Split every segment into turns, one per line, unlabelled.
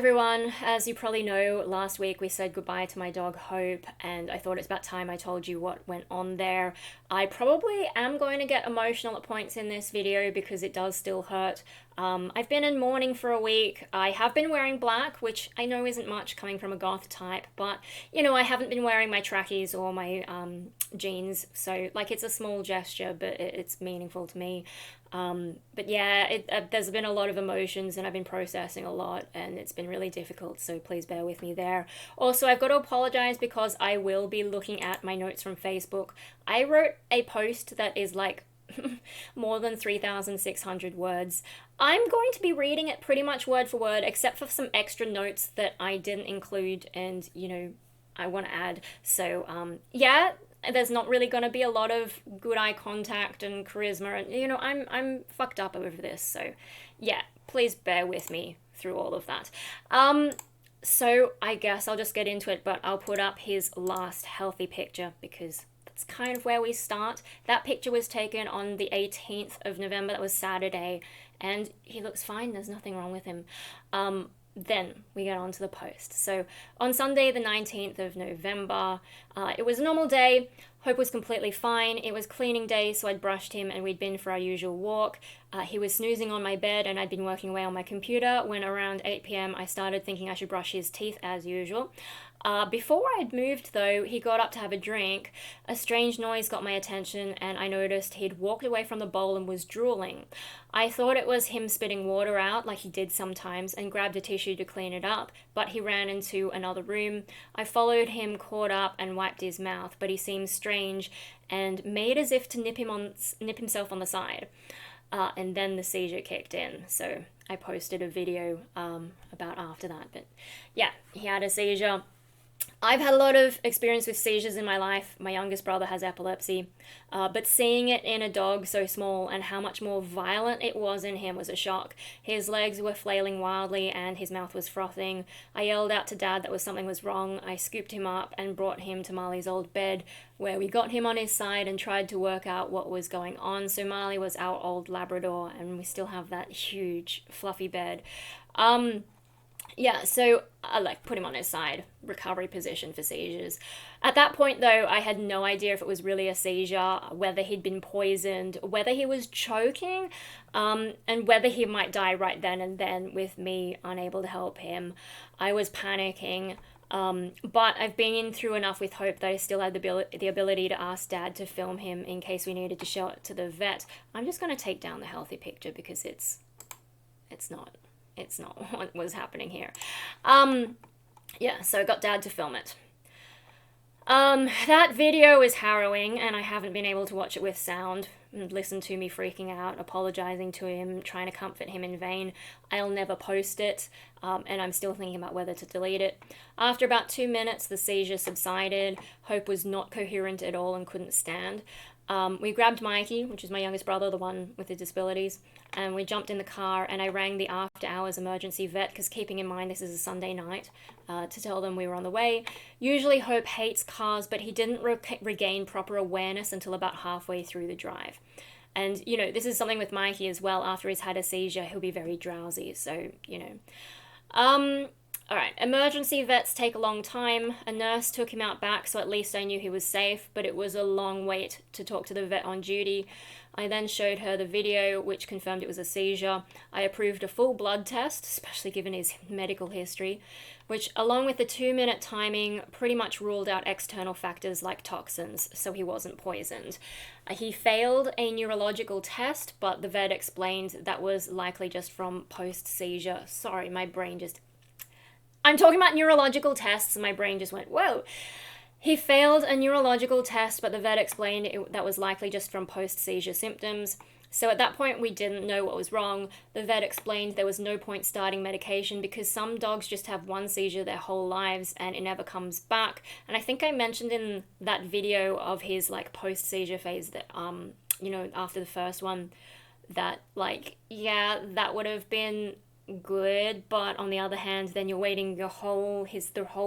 everyone. As you probably know, last week we said goodbye to my dog Hope, and I thought it's about time I told you what went on there. I probably am going to get emotional at points in this video because it does still hurt. I've been in mourning for a week. I have been wearing black, which I know isn't much coming from a goth type, but I haven't been wearing my trackies or my jeans, so like it's a small gesture, but it's meaningful to me. But yeah, there's been a lot of emotions and I've been processing a lot and it's been really difficult, so please bear with me there. Also, I've got to apologize because I will be looking at my notes from Facebook. I wrote a post that is like more than 3,600 words. I'm going to be reading it pretty much word for word, except for some extra notes that I didn't include and, I want to add. So, yeah, there's not really going to be a lot of good eye contact and charisma, and I'm fucked up over this, so yeah, please bear with me through all of that. So I guess I'll just get into it, but I'll put up his last healthy picture because that's kind of where we start. That picture was taken on the 18th of November, that was Saturday, and he looks fine, there's nothing wrong with him. Then we get on to the post. So on Sunday, the 19th of November, it was a normal day. Hope was completely fine. It was cleaning day, so I'd brushed him and we'd been for our usual walk. He was snoozing on my bed and I'd been working away on my computer when around 8 p.m. I started thinking I should brush his teeth as usual. Before I'd moved, though, he got up to have a drink. A strange noise got my attention, and I noticed he'd walked away from the bowl and was drooling. I thought it was him spitting water out, like he did sometimes, and grabbed a tissue to clean it up, but he ran into another room. I followed him, caught up, and wiped his mouth, but he seemed strange and made as if to nip himself on the side. And then the seizure kicked in, so I posted a video about after that. But yeah, he had a seizure. I've had a lot of experience with seizures in my life. My youngest brother has epilepsy, but seeing it in a dog so small and how much more violent it was in him was a shock. His legs were flailing wildly and his mouth was frothing. I yelled out to Dad that something was wrong. I scooped him up and brought him to Marley's old bed, where we got him on his side and tried to work out what was going on. So Marley was our old Labrador, and we still have that huge fluffy bed. Yeah, so I put him on his side, recovery position for seizures. At that point, though, I had no idea if it was really a seizure, whether he'd been poisoned, whether he was choking, and whether he might die right then and then with me unable to help him. I was panicking, but I've been through enough with Hope that I still had the ability to ask Dad to film him in case we needed to show it to the vet. I'm just going to take down the healthy picture because it's not what was happening here. Yeah, so I got Dad to film it. That video is harrowing, and I haven't been able to watch it with sound and listen to me freaking out, apologizing to him, trying to comfort him in vain. I'll never post it, and I'm still thinking about whether to delete it. After about 2 minutes, the seizure subsided. Hope was not coherent at all and couldn't stand. We grabbed Mikey, which is my youngest brother, the one with the disabilities, and we jumped in the car, and I rang the after-hours emergency vet, because keeping in mind this is a Sunday night, to tell them we were on the way. Usually Hope hates cars, but he didn't regain proper awareness until about halfway through the drive. And, this is something with Mikey as well. After he's had a seizure, he'll be very drowsy, so, Alright, emergency vets take a long time. A nurse took him out back, so at least I knew he was safe, but it was a long wait to talk to the vet on duty. I then showed her the video, which confirmed it was a seizure. I approved a full blood test, especially given his medical history, which, along with the 2-minute timing, pretty much ruled out external factors like toxins, so he wasn't poisoned. He failed a neurological test, but the vet explained that was likely just from post-seizure. Sorry, my brain just... I'm talking about neurological tests, and my brain just went, whoa. He failed a neurological test, but the vet explained that was likely just from post-seizure symptoms. So at that point, we didn't know what was wrong. The vet explained there was no point starting medication because some dogs just have one seizure their whole lives and it never comes back. And I think I mentioned in that video of his post-seizure phase that, after the first one, that that would have been good, but on the other hand, then you're waiting the whole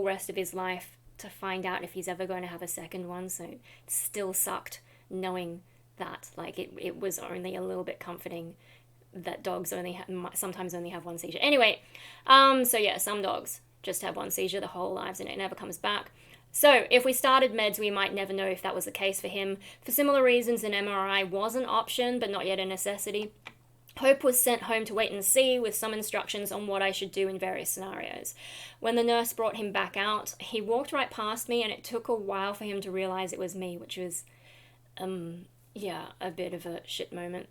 rest of his life to find out if he's ever going to have a second one. So it still sucked knowing that it was only a little bit comforting that dogs sometimes only have one seizure. Anyway, so yeah, some dogs just have one seizure their whole lives and it never comes back. So if we started meds, we might never know if that was the case for him. For similar reasons, an MRI was an option, but not yet a necessity. Hope was sent home to wait and see with some instructions on what I should do in various scenarios. When the nurse brought him back out, he walked right past me and it took a while for him to realize it was me, which was, a bit of a shit moment.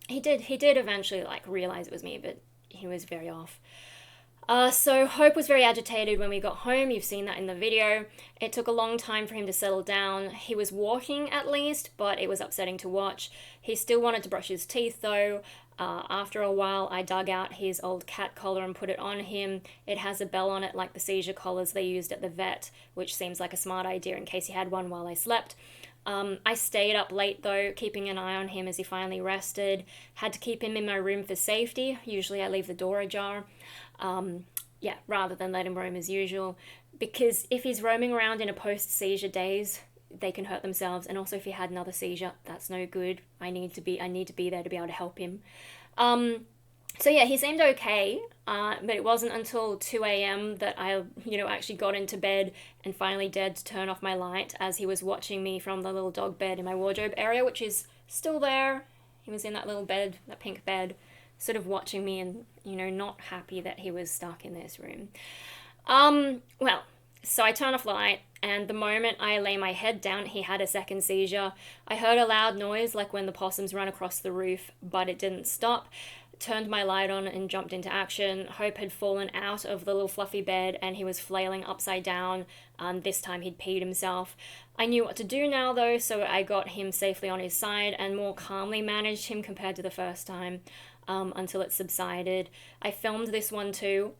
He did eventually, realize it was me, but he was very off. So Hope was very agitated when we got home. You've seen that in the video. It took a long time for him to settle down. He was walking at least, but it was upsetting to watch. He still wanted to brush his teeth though. After a while, I dug out his old cat collar and put it on him. It has a bell on it like the seizure collars they used at the vet, which seems like a smart idea in case he had one while I slept. I stayed up late though, keeping an eye on him as he finally rested. Had to keep him in my room for safety. Usually I leave the door ajar. Rather than let him roam as usual. Because if he's roaming around in a post-seizure daze, they can hurt themselves. And also if he had another seizure, that's no good. I need to be there to be able to help him. So yeah, he seemed okay, but it wasn't until 2 a.m. that I, actually got into bed and finally dared to turn off my light as he was watching me from the little dog bed in my wardrobe area, which is still there. He was in that little bed, that pink bed, sort of watching me and, not happy that he was stuck in this room. So I turned off the light, and the moment I lay my head down, he had a second seizure. I heard a loud noise, like when the possums run across the roof, but it didn't stop. Turned my light on and jumped into action. Hope had fallen out of the little fluffy bed and he was flailing upside down. This time he'd peed himself. I knew what to do now though, so I got him safely on his side and more calmly managed him compared to the first time, until it subsided. I filmed this one too.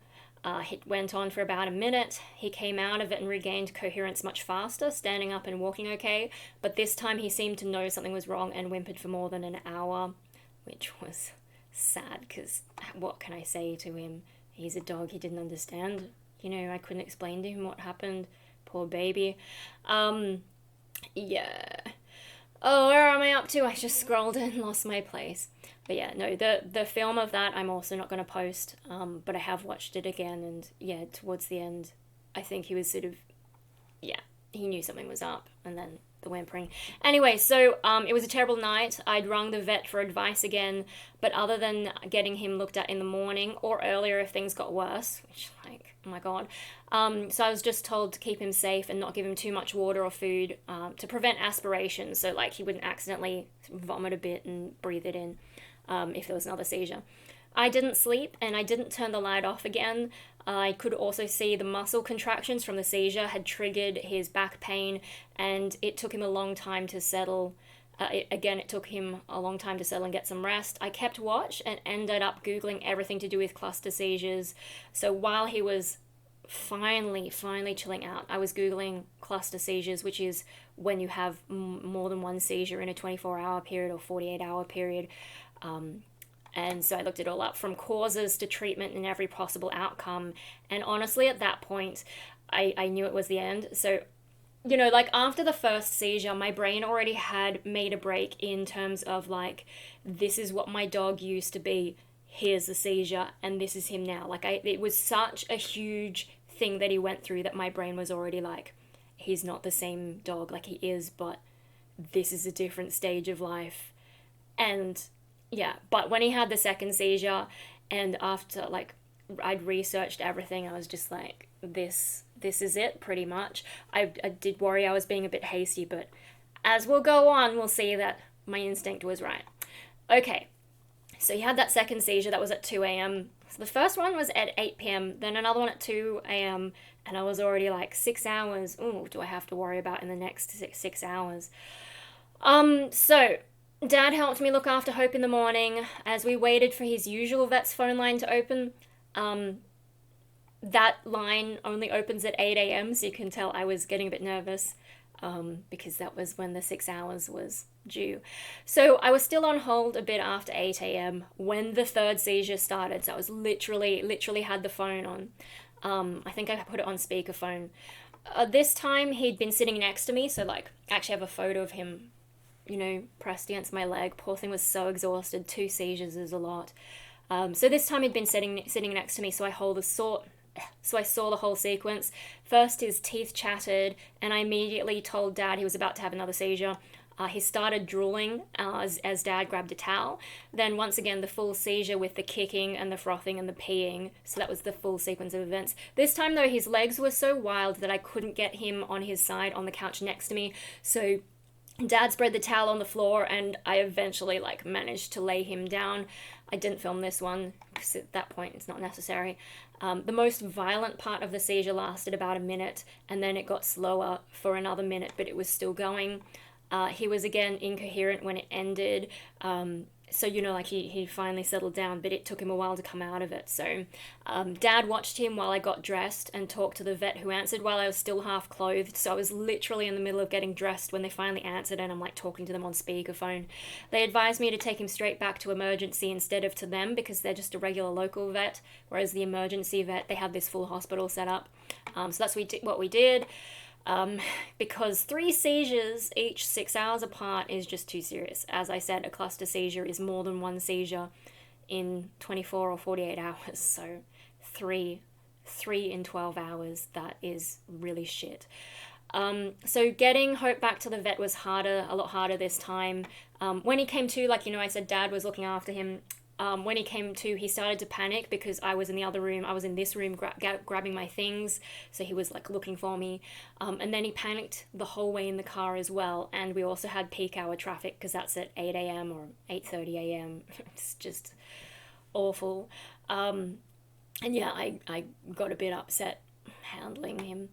It went on for about a minute. He came out of it and regained coherence much faster, standing up and walking okay, but this time he seemed to know something was wrong and whimpered for more than an hour, which was sad, because what can I say to him? He's a dog, he didn't understand. I couldn't explain to him what happened. Poor baby. Yeah. Oh, where am I up to? I just scrolled and lost my place. But yeah, no, the film of that I'm also not going to post, but I have watched it again, and yeah, towards the end, I think he was sort of, he knew something was up, and then the whimpering. Anyway, so it was a terrible night. I'd rung the vet for advice again, but other than getting him looked at in the morning or earlier if things got worse, which, oh my god. So I was just told to keep him safe and not give him too much water or food to prevent aspiration, so he wouldn't accidentally vomit a bit and breathe it in if there was another seizure. I didn't sleep and I didn't turn the light off again. I could also see the muscle contractions from the seizure had triggered his back pain, and it took him a long time to settle. It took him a long time to settle and get some rest. I kept watch and ended up Googling everything to do with cluster seizures. So while he was finally chilling out, I was Googling cluster seizures, which is when you have more than one seizure in a 24-hour period or 48-hour period. And so I looked it all up, from causes to treatment and every possible outcome. And honestly, at that point, I knew it was the end. So, after the first seizure, my brain already had made a break in terms of this is what my dog used to be. Here's the seizure, and this is him now. It was such a huge thing that he went through that my brain was already he's not the same dog he is, but this is a different stage of life. And yeah, but when he had the second seizure, and after I'd researched everything, I was just this is it, pretty much. I did worry I was being a bit hasty, but as we'll go on, we'll see that my instinct was right. Okay, so he had that second seizure. That was at 2 a.m. So the first one was at 8 p.m., then another one at 2 a.m., and I was already 6 hours. Ooh, do I have to worry about in the next 6 hours? So Dad helped me look after Hope in the morning as we waited for his usual vet's phone line to open. That line only opens at 8 a.m., so you can tell I was getting a bit nervous because that was when the 6 hours was due. So I was still on hold a bit after 8 a.m. when the third seizure started, so I was literally had the phone on. I think I put it on speakerphone. This time he'd been sitting next to me, so actually I have a photo of him you know, pressed against my leg. Poor thing was so exhausted. 2 seizures is a lot. So this time he'd been sitting next to me, so I saw the whole sequence. First, his teeth chattered, and I immediately told Dad he was about to have another seizure. He started drooling as Dad grabbed a towel. Then once again, the full seizure with the kicking and the frothing and the peeing. So that was the full sequence of events. This time, though, his legs were so wild that I couldn't get him on his side on the couch next to me. So Dad spread the towel on the floor, and I eventually managed to lay him down. I didn't film this one because at that point it's not necessary. The most violent part of the seizure lasted about a minute, and then it got slower for another minute, but it was still going. He was again incoherent when it ended. So, you know, he finally settled down, but it took him a while to come out of it. So Dad watched him while I got dressed and talked to the vet who answered while I was still half clothed. So I was literally in the middle of getting dressed when they finally answered, and I'm talking to them on speakerphone. They advised me to take him straight back to emergency instead of to them, because they're just a regular local vet, whereas the emergency vet, they have this full hospital set up. So that's what we did. Because 3 seizures, each 6 hours apart, is just too serious. As I said, a cluster seizure is more than 1 seizure in 24 or 48 hours. So 3 in 12 hours, that is really shit. So getting Hope back to the vet was a lot harder this time. When he came to, I said Dad was looking after him. When he came to, he started to panic because I was in the other room. I was in this room grabbing my things, so he was looking for me. And then he panicked the whole way in the car as well. And we also had peak hour traffic because that's at 8 a.m. or 8:30 a.m. It's just awful. And yeah, I got a bit upset handling him.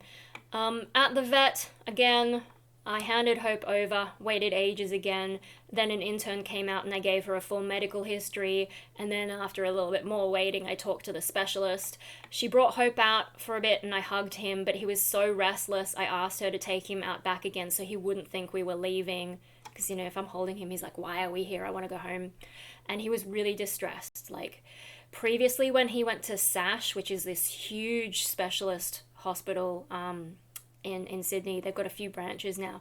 At the vet, again, I handed Hope over, waited ages again, then an intern came out and I gave her a full medical history, and then after a little bit more waiting, I talked to the specialist. She brought Hope out for a bit and I hugged him, but he was so restless, I asked her to take him out back again so he wouldn't think we were leaving, because, you know, if I'm holding him, he's like, why are we here? I want to go home. And he was really distressed. Previously when he went to SASH, which is this huge specialist hospital, in Sydney, they've got a few branches now.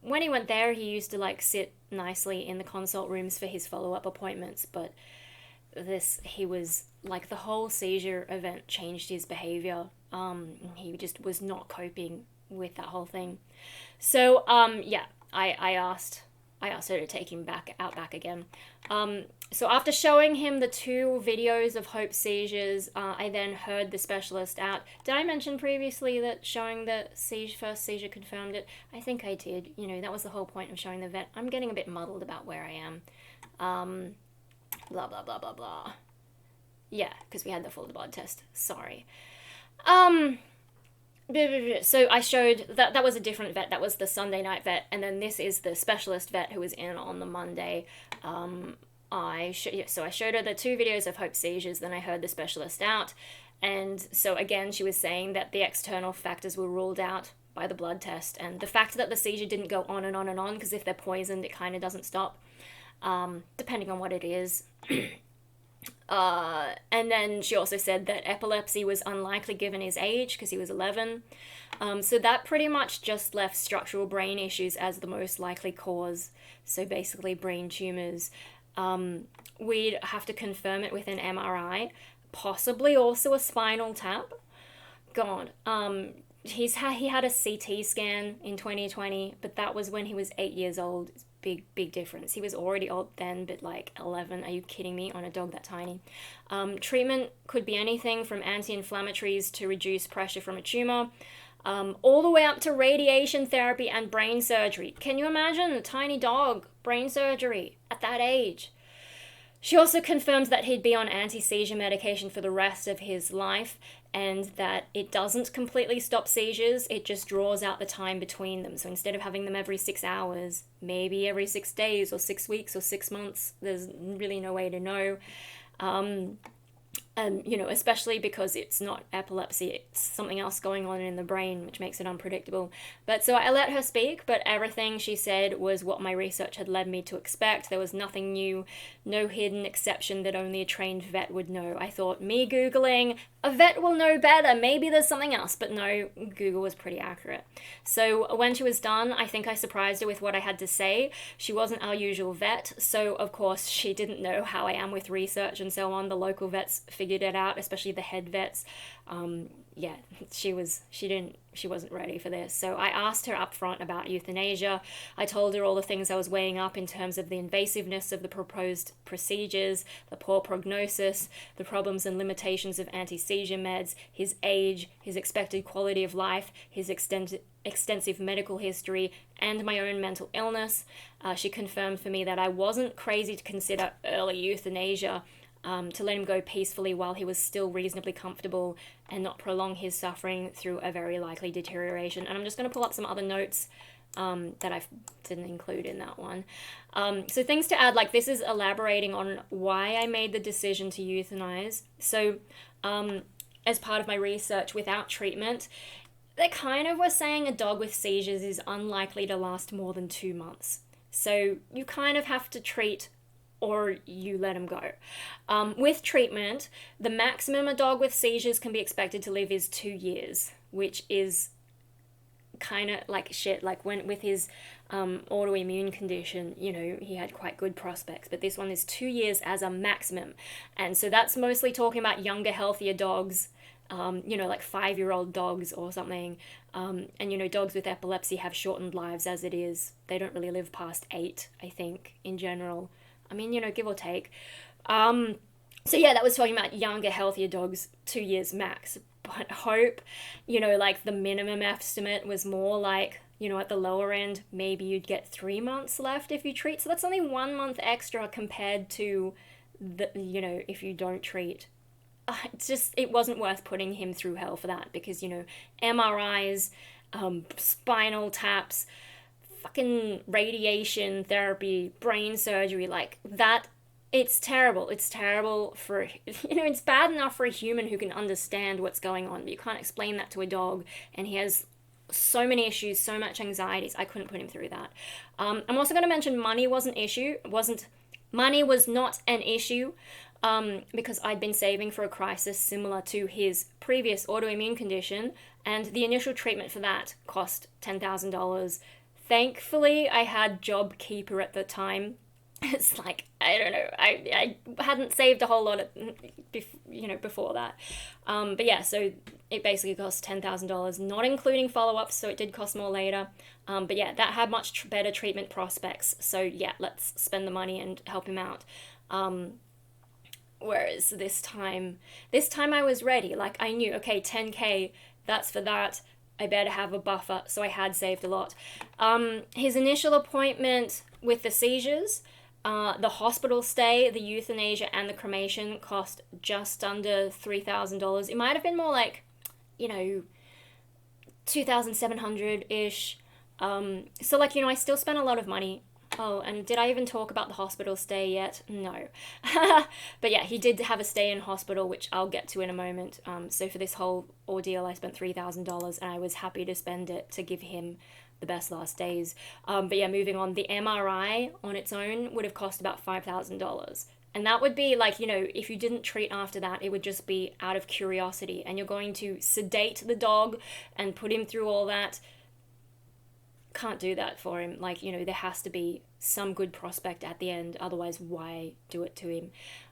When he went there, he used to sit nicely in the consult rooms for his follow-up appointments, but he was the whole seizure event changed his behavior. He just was not coping with that whole thing. So yeah, I asked her to take him back again. So after showing him the 2 videos of Hope's seizures, I then heard the specialist out. Did I mention previously that showing the first seizure confirmed it? I think I did. You know, that was the whole point of showing the vet. I'm getting a bit muddled about where I am. Blah, blah, blah, blah, blah. Yeah, because we had the full blood test. Sorry. So I showed that was a different vet. That was the Sunday night vet, and then this is the specialist vet who was in on the Monday. I showed her the 2 videos of Hope's seizures, then I heard the specialist out, and so again she was saying that the external factors were ruled out by the blood test, and the fact that the seizure didn't go on and on and on, because if they're poisoned it kind of doesn't stop, depending on what it is. And then she also said that epilepsy was unlikely given his age because he was 11. So that pretty much just left structural brain issues as the most likely cause. So basically brain tumors. We'd have to confirm it with an MRI, possibly also a spinal tap. God. He had a CT scan in 2020, but that was when he was 8 years old. Big difference. He was already old then, but 11. Are you kidding me? On a dog that tiny. Treatment could be anything from anti-inflammatories to reduce pressure from a tumor, all the way up to radiation therapy and brain surgery. Can you imagine a tiny dog, brain surgery at that age? She also confirmed that he'd be on anti-seizure medication for the rest of his life, and that it doesn't completely stop seizures, it just draws out the time between them. So instead of having them every 6 hours, maybe every 6 days or 6 weeks or 6 months, there's really no way to know. Especially because it's not epilepsy, it's something else going on in the brain, which makes it unpredictable. But so I let her speak, but everything she said was what my research had led me to expect. There was nothing new, no hidden exception that only a trained vet would know. I thought, me Googling, a vet will know better, maybe there's something else, but no, Google was pretty accurate. So when she was done, I think I surprised her with what I had to say. She wasn't our usual vet, so of course she didn't know how I am with research and so on. The local vets figured it out, especially the head vets. She wasn't ready for this. So I asked her up front about euthanasia. I told her all the things I was weighing up in terms of the invasiveness of the proposed procedures, the poor prognosis, the problems and limitations of anti-seizure meds, his age, his expected quality of life, his extensive medical history, and my own mental illness. She confirmed for me that I wasn't crazy to consider early euthanasia, to let him go peacefully while he was still reasonably comfortable and not prolong his suffering through a very likely deterioration. And I'm just going to pull up some other notes that I didn't include in that one. So things to add, like this is elaborating on why I made the decision to euthanize. So as part of my research without treatment, they kind of were saying a dog with seizures is unlikely to last more than 2 months. So you kind of have to treat or you let him go. With treatment, the maximum a dog with seizures can be expected to live is 2 years, which is kind of like shit. Like when with his autoimmune condition, he had quite good prospects, but this one is 2 years as a maximum. And so that's mostly talking about younger, healthier dogs, like 5-year-old dogs or something. And dogs with epilepsy have shortened lives as it is. They don't really live past 8, I think, in general. I mean, give or take. So yeah, that was talking about younger, healthier dogs, 2 years max. But Hope, like the minimum estimate was more like, at the lower end, maybe you'd get 3 months left if you treat. So that's only 1 month extra compared to if you don't treat. It wasn't worth putting him through hell for that because, MRIs, spinal taps, fucking radiation therapy, brain surgery, like that, it's terrible. It's terrible for, it's bad enough for a human who can understand what's going on, but you can't explain that to a dog, and he has so many issues, so much anxieties. I couldn't put him through that. I'm also going to mention money was not an issue, because I'd been saving for a crisis similar to his previous autoimmune condition, and the initial treatment for that cost $10,000. Thankfully, I had JobKeeper at the time. It's like, I don't know, I hadn't saved a whole lot of, before that. But yeah, so it basically cost $10,000, not including follow-ups, so it did cost more later. But yeah, that had much better treatment prospects. So yeah, let's spend the money and help him out. Whereas this time I was ready. Like I knew, okay, 10K, that's for that. I better have a buffer, so I had saved a lot. His initial appointment with the seizures, the hospital stay, the euthanasia, and the cremation cost just under $3,000. It might have been more like, $2,700-ish. So like, I still spent a lot of money. Oh, and did I even talk about the hospital stay yet? No. But yeah, he did have a stay in hospital, which I'll get to in a moment. So for this whole ordeal, I spent $3,000, and I was happy to spend it to give him the best last days. But yeah, moving on, the MRI on its own would have cost about $5,000. And that would be like, if you didn't treat after that, it would just be out of curiosity. And you're going to sedate the dog and put him through all that. Can't do that for him. Like, there has to be some good prospect at the end, otherwise why do it to him?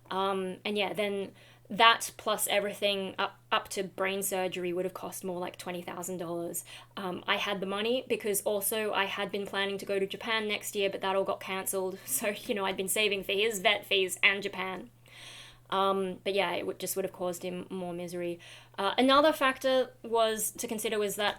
And yeah, then that plus everything up to brain surgery would have cost more like $20,000. I had the money because also I had been planning to go to Japan next year, but that all got cancelled. So, I'd been saving for his vet fees and Japan. But yeah, it would have caused him more misery. Another factor to consider was that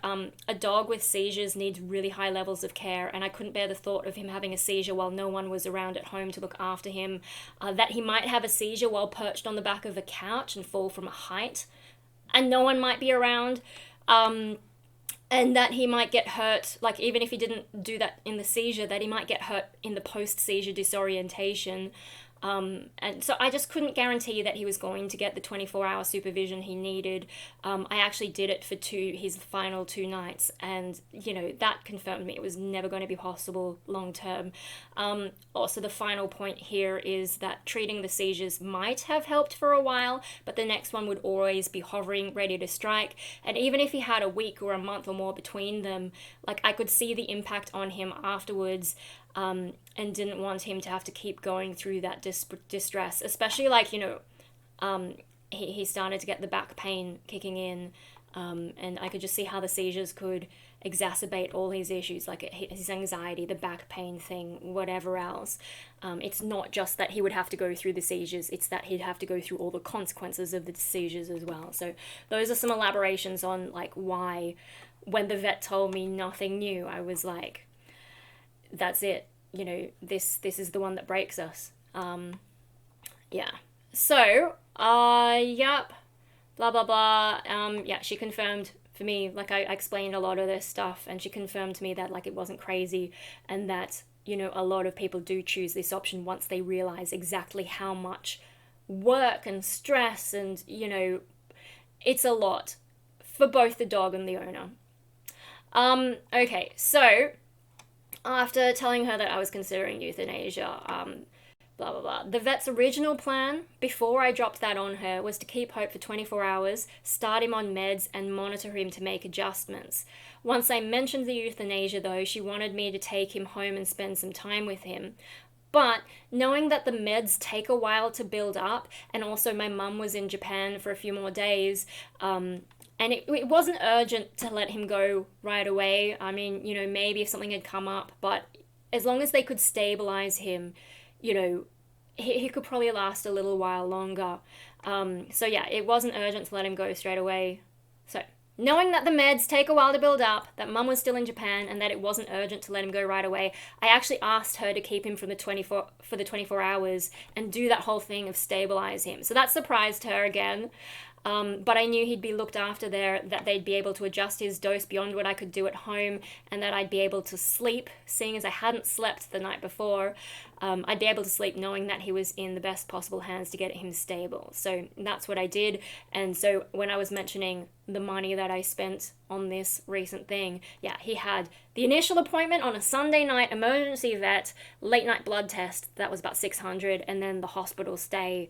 a dog with seizures needs really high levels of care, and I couldn't bear the thought of him having a seizure while no one was around at home to look after him, that he might have a seizure while perched on the back of a couch and fall from a height, and no one might be around, and that he might get hurt, like even if he didn't do that in the seizure, that he might get hurt in the post-seizure disorientation. And so I just couldn't guarantee that he was going to get the 24-hour supervision he needed. I actually did it for his final 2 nights, and that confirmed me it was never going to be possible long term. Also, the final point here is that treating the seizures might have helped for a while, but the next one would always be hovering, ready to strike. And even if he had a week or a month or more between them, like, I could see the impact on him afterwards. And didn't want him to have to keep going through that distress, especially he started to get the back pain kicking in, and I could just see how the seizures could exacerbate all his issues, like his anxiety, the back pain thing, whatever else. It's not just that he would have to go through the seizures, it's that he'd have to go through all the consequences of the seizures as well. So those are some elaborations on why, when the vet told me nothing new, I was like, that's it, this is the one that breaks us. Yeah. So, yep, blah, blah, blah. Yeah, she confirmed for me, I explained a lot of this stuff, and she confirmed to me that, it wasn't crazy, and that, a lot of people do choose this option once they realize exactly how much work and stress and, it's a lot for both the dog and the owner. Okay, so after telling her that I was considering euthanasia, blah, blah, blah. The vet's original plan, before I dropped that on her, was to keep Hope for 24 hours, start him on meds, and monitor him to make adjustments. Once I mentioned the euthanasia, though, she wanted me to take him home and spend some time with him. But knowing that the meds take a while to build up, and also my mum was in Japan for a few more days, and it wasn't urgent to let him go right away. I mean, maybe if something had come up, but as long as they could stabilize him, he could probably last a little while longer. So yeah, it wasn't urgent to let him go straight away. So knowing that the meds take a while to build up, that mum was still in Japan, and that it wasn't urgent to let him go right away, I actually asked her to keep him for the 24 hours and do that whole thing of stabilize him. So that surprised her again. But I knew he'd be looked after there, that they'd be able to adjust his dose beyond what I could do at home, and that I'd be able to sleep, seeing as I hadn't slept the night before. I'd be able to sleep knowing that he was in the best possible hands to get him stable. So that's what I did. And so when I was mentioning the money that I spent on this recent thing, yeah, he had the initial appointment on a Sunday night, emergency vet, late night blood test, that was about $600, and then the hospital stay,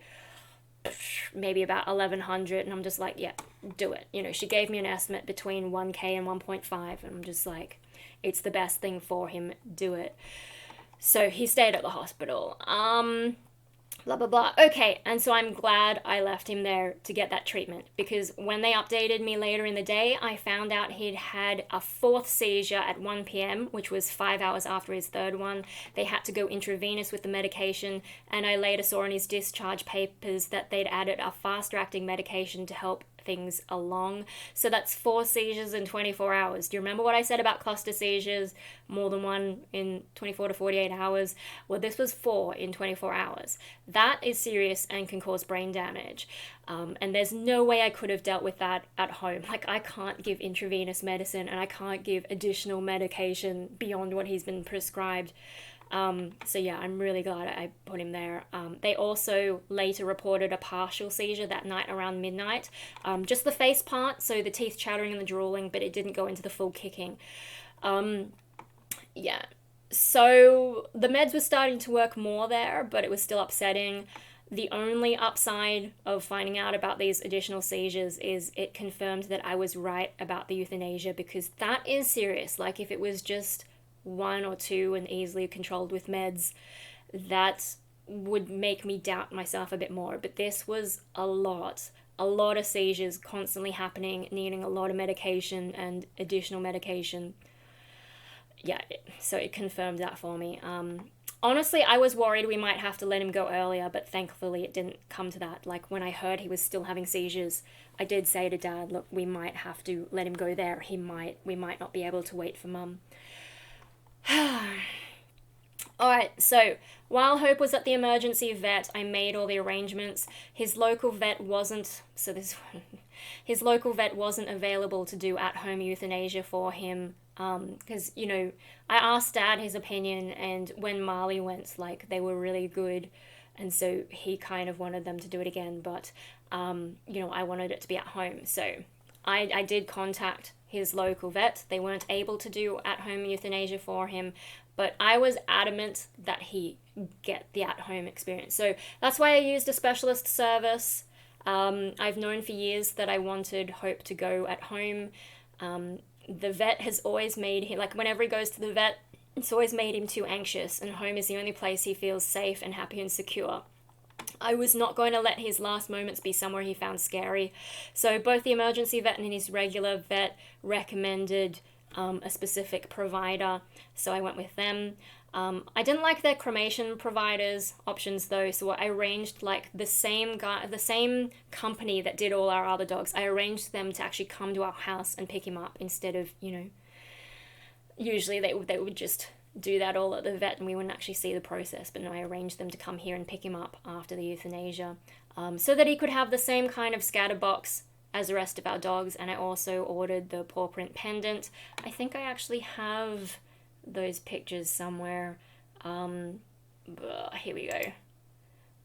maybe about $1,100, and I'm just like, yeah, do it. She gave me an estimate between 1K and 1.5, and I'm just like, it's the best thing for him, do it. So he stayed at the hospital. Blah, blah, blah. Okay, and so I'm glad I left him there to get that treatment, because when they updated me later in the day, I found out he'd had a fourth seizure at 1 p.m., which was 5 hours after his third one. They had to go intravenous with the medication, and I later saw in his discharge papers that they'd added a faster-acting medication to help things along. So that's 4 seizures in 24 hours. Do you remember what I said about cluster seizures, more than one in 24 to 48 hours? Well, this was 4 in 24 hours. That is serious and can cause brain damage. And there's no way I could have dealt with that at home. I can't give intravenous medicine, and I can't give additional medication beyond what he's been prescribed. So yeah, I'm really glad I put him there. They also later reported a partial seizure that night around midnight. Just the face part, so the teeth chattering and the drooling, but it didn't go into the full kicking. Yeah. So the meds were starting to work more there, but it was still upsetting. The only upside of finding out about these additional seizures is it confirmed that I was right about the euthanasia, because that is serious. If it was just 1 or 2 and easily controlled with meds, that would make me doubt myself a bit more. But this was a lot of seizures constantly happening, needing a lot of medication and additional medication. Yeah, so it confirmed that for me. Honestly, I was worried we might have to let him go earlier, but thankfully it didn't come to that. When I heard he was still having seizures, I did say to Dad, look, we might have to let him go there. We might not be able to wait for Mum. Alright, so while Hope was at the emergency vet, I made all the arrangements. His local vet wasn't available to do at-home euthanasia for him, because, I asked Dad his opinion, and when Marley went, they were really good and so he kind of wanted them to do it again, but I wanted it to be at home. So I did contact his local vet. They weren't able to do at-home euthanasia for him, but I was adamant that he get the at-home experience. So that's why I used a specialist service. I've known for years that I wanted Hope to go at home. The vet has always made him, like whenever he goes to the vet, it's always made him too anxious, and home is the only place he feels safe and happy and secure. I was not going to let his last moments be somewhere he found scary. So both the emergency vet and his regular vet recommended a specific provider, so I went with them. I didn't like their cremation providers options though, so I arranged like the same company that did all our other dogs. I arranged them to actually come to our house and pick him up instead of, usually they would just do that all at the vet and we wouldn't actually see the process, but no, I arranged them to come here and pick him up after the euthanasia, so that he could have the same kind of scatter box as the rest of our dogs. And I also ordered the paw print pendant. I think I actually have those pictures somewhere. Here we go.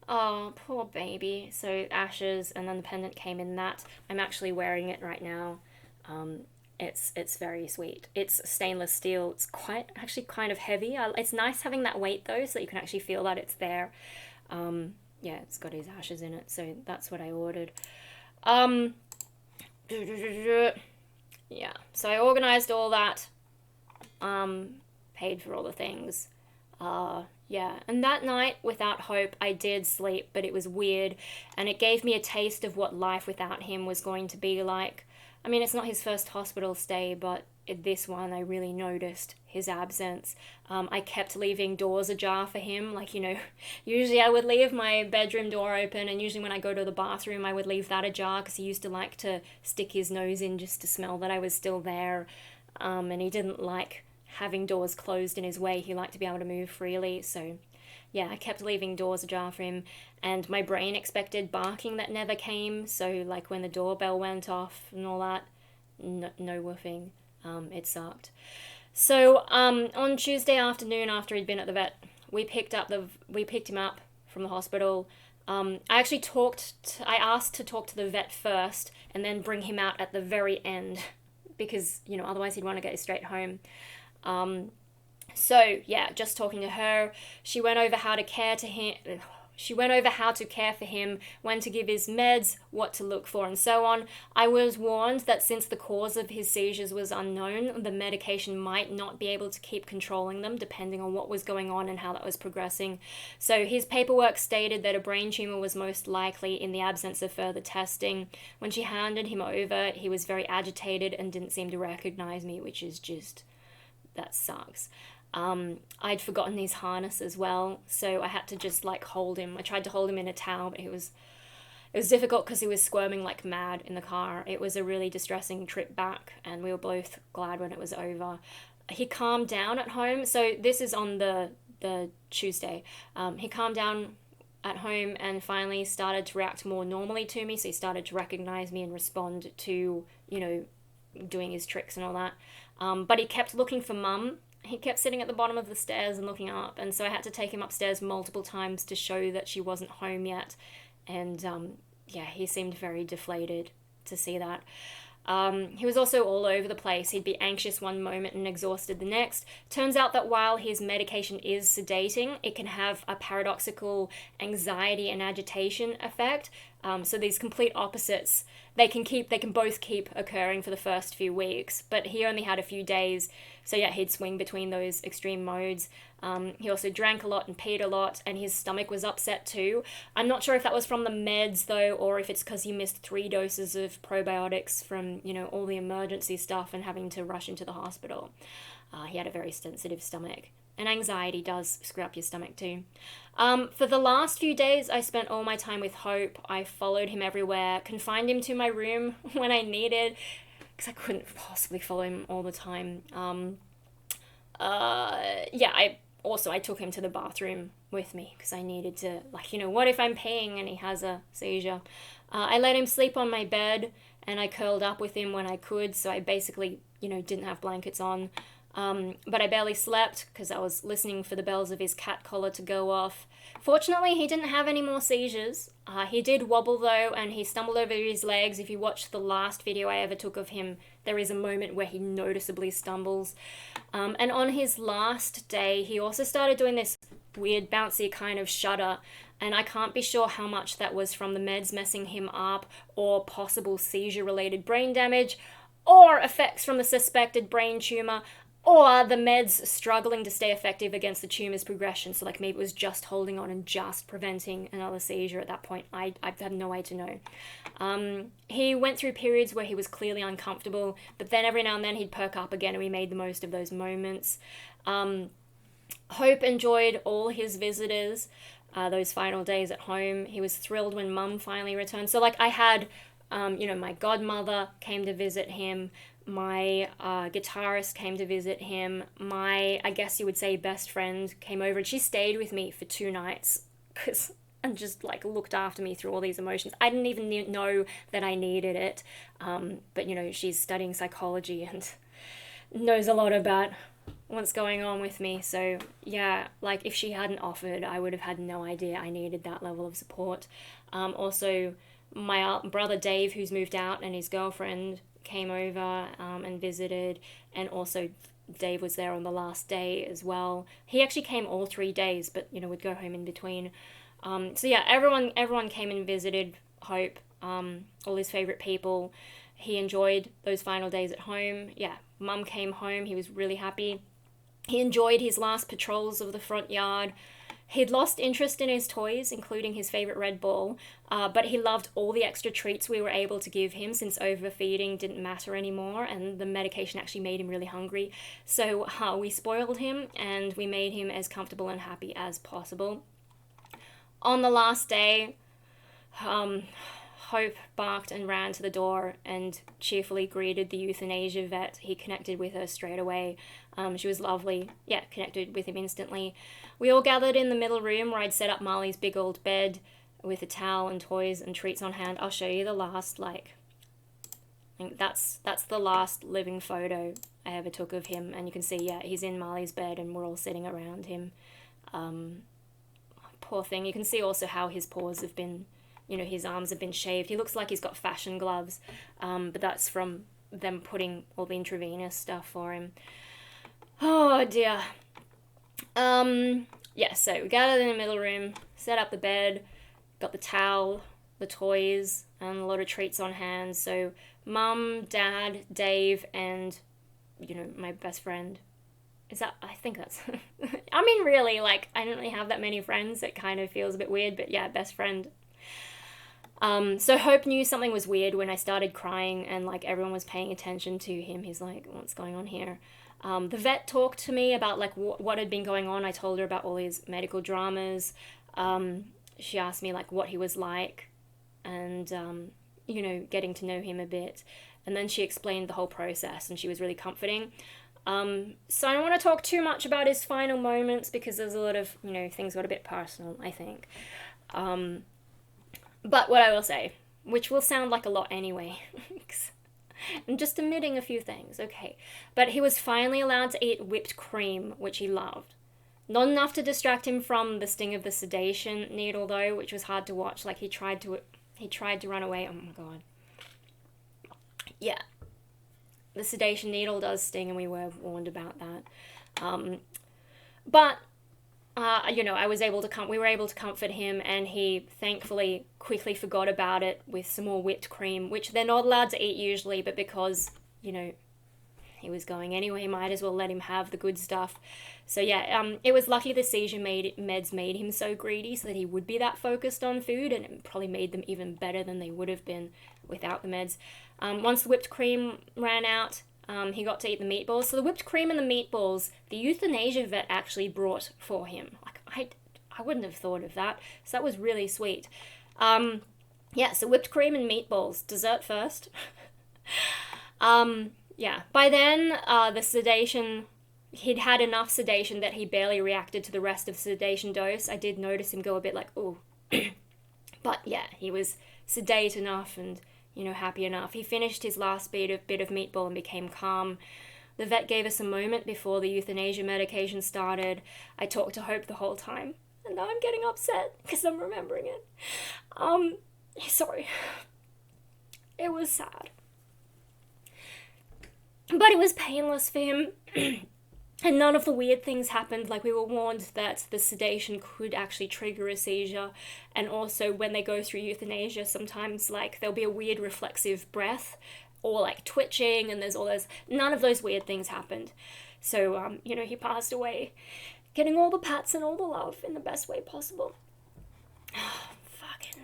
Oh, poor baby. So ashes, and then the pendant came in that. I'm actually wearing it right now. It's very sweet. It's stainless steel. It's actually kind of heavy. It's nice having that weight though, so that you can actually feel that it's there. Yeah, it's got his ashes in it, so that's what I ordered. Yeah, so I organized all that, paid for all the things. Yeah, and that night without Hope, I did sleep, but it was weird, and it gave me a taste of what life without him was going to be like. I mean, it's not his first hospital stay, but this one I really noticed his absence. I kept leaving doors ajar for him, like, usually I would leave my bedroom door open, and usually when I go to the bathroom I would leave that ajar because he used to like to stick his nose in just to smell that I was still there, and he didn't like having doors closed in his way. He liked to be able to move freely, so yeah, I kept leaving doors ajar for him, and my brain expected barking that never came, so like when the doorbell went off and all that, no woofing. It sucked. So on Tuesday afternoon, after he'd been at the vet, we picked him up from the hospital. I actually I asked to talk to the vet first and then bring him out at the very end because, otherwise he'd want to go straight home. So yeah, just talking to her, she went over how to care to him. She went over how to care for him, when to give his meds, what to look for, and so on. I was warned that since the cause of his seizures was unknown, the medication might not be able to keep controlling them, depending on what was going on and how that was progressing. So his paperwork stated that a brain tumor was most likely in the absence of further testing. When she handed him over, he was very agitated and didn't seem to recognize me, which is just, that sucks. I'd forgotten his harness as well, so I had to just hold him. I tried to hold him in a towel, but it was difficult because he was squirming like mad in the car. It was a really distressing trip back, and we were both glad when it was over. He calmed down at home, so this is on the Tuesday. He calmed down at home and finally started to react more normally to me, so he started to recognize me and respond to, doing his tricks and all that. But he kept looking for Mum. He kept sitting at the bottom of the stairs and looking up, and so I had to take him upstairs multiple times to show that she wasn't home yet. And yeah, he seemed very deflated to see that. He was also all over the place. He'd be anxious one moment and exhausted the next. Turns out that while his medication is sedating, it can have a paradoxical anxiety and agitation effect. So these complete opposites, they can both keep occurring for the first few weeks, but he only had a few days, so yeah, he'd swing between those extreme modes. He also drank a lot and peed a lot, and his stomach was upset too. I'm not sure if that was from the meds though, or if it's because he missed 3 doses of probiotics from, all the emergency stuff and having to rush into the hospital. He had a very sensitive stomach. And anxiety does screw up your stomach too. For the last few days, I spent all my time with Hope. I followed him everywhere, confined him to my room when I needed, because I couldn't possibly follow him all the time. Yeah, I took him to the bathroom with me, because I needed to, what if I'm peeing and he has a seizure? I let him sleep on my bed, and I curled up with him when I could, so I basically, didn't have blankets on. But I barely slept because I was listening for the bells of his cat collar to go off. Fortunately, he didn't have any more seizures. He did wobble though, and he stumbled over his legs. If you watch the last video I ever took of him, there is a moment where he noticeably stumbles. And on his last day, he also started doing this weird bouncy kind of shudder, and I can't be sure how much that was from the meds messing him up, or possible seizure-related brain damage, or effects from the suspected brain tumor, or the meds struggling to stay effective against the tumor's progression. So like maybe it was just holding on and just preventing another seizure at that point. I have no way to know. He went through periods where he was clearly uncomfortable, but then every now and then he'd perk up again, and we made the most of those moments. Hope enjoyed all his visitors, those final days at home. He was thrilled when Mum finally returned. So like I had, my godmother came to visit him. My guitarist came to visit him. My, I guess you would say, best friend came over, and she stayed with me for 2 nights and just like looked after me through all these emotions. I didn't even know that I needed it. But she's studying psychology and knows a lot about what's going on with me. So yeah, like if she hadn't offered, I would have had no idea I needed that level of support. Also, my brother Dave, who's moved out, and his girlfriend came over and visited, and also Dave was there on the last day as well. He actually came all 3 days, but would go home in between. So yeah, everyone came and visited Hope, all his favorite people. He enjoyed those final days at home. Yeah, Mum came home. He was really happy. He enjoyed his last patrols of the front yard. He'd lost interest in his toys, including his favorite red ball, but he loved all the extra treats we were able to give him, since overfeeding didn't matter anymore, and the medication actually made him really hungry. So we spoiled him, and we made him as comfortable and happy as possible. On the last day, Hope barked and ran to the door and cheerfully greeted the euthanasia vet. He connected with her straight away. She was lovely. Yeah, connected with him instantly. We all gathered in the middle room where I'd set up Marley's big old bed with a towel and toys and treats on hand. I'll show you the last, I think that's the last living photo I ever took of him. And you can see, yeah, he's in Marley's bed and we're all sitting around him. Poor thing. You can see also how his paws have been, his arms have been shaved. He looks like he's got fashion gloves, but that's from them putting all the intravenous stuff for him. Oh dear. Yeah, so we gathered in the middle room, set up the bed, got the towel, the toys, and a lot of treats on hand. So Mum, Dad, Dave, and, my best friend. I think that's, I mean, really, I don't really have that many friends. It kind of feels a bit weird, but yeah, best friend. So Hope knew something was weird when I started crying and everyone was paying attention to him. He's like, what's going on here? The vet talked to me about what had been going on. I told her about all his medical dramas. She asked me what he was like, and getting to know him a bit. And then she explained the whole process, and she was really comforting. So I don't want to talk too much about his final moments because there's a lot of things got a bit personal, I think. But what I will say, which will sound like a lot anyway, I'm just omitting a few things, okay. But he was finally allowed to eat whipped cream, which he loved. Not enough to distract him from the sting of the sedation needle, though, which was hard to watch. He tried to run away. Oh my god. Yeah. The sedation needle does sting, and we were warned about that. But we were able to comfort him, and he thankfully quickly forgot about it with some more whipped cream, which they're not allowed to eat usually, but because, he was going anyway, might as well let him have the good stuff. So yeah, it was lucky the seizure meds made him so greedy so that he would be that focused on food, and it probably made them even better than they would have been without the meds. Once the whipped cream ran out, he got to eat the meatballs. So the whipped cream and the meatballs, the euthanasia vet actually brought for him. I wouldn't have thought of that. So that was really sweet. Yeah, so whipped cream and meatballs. Dessert first. Yeah, by then, the sedation, he'd had enough sedation that he barely reacted to the rest of the sedation dose. I did notice him go a bit ooh. But yeah, he was sedate enough and happy enough. He finished his last bit of meatball and became calm. The vet gave us a moment before the euthanasia medication started. I talked to Hope the whole time. And now I'm getting upset because I'm remembering it. Sorry. It was sad. But it was painless for him. And none of the weird things happened. Like, we were warned that the sedation could actually trigger a seizure. And also, when they go through euthanasia, sometimes, like, there'll be a weird reflexive breath or, like, twitching, and there's all those... None of those weird things happened. So, you know, he passed away getting all the pats and all the love in the best way possible. Fucking...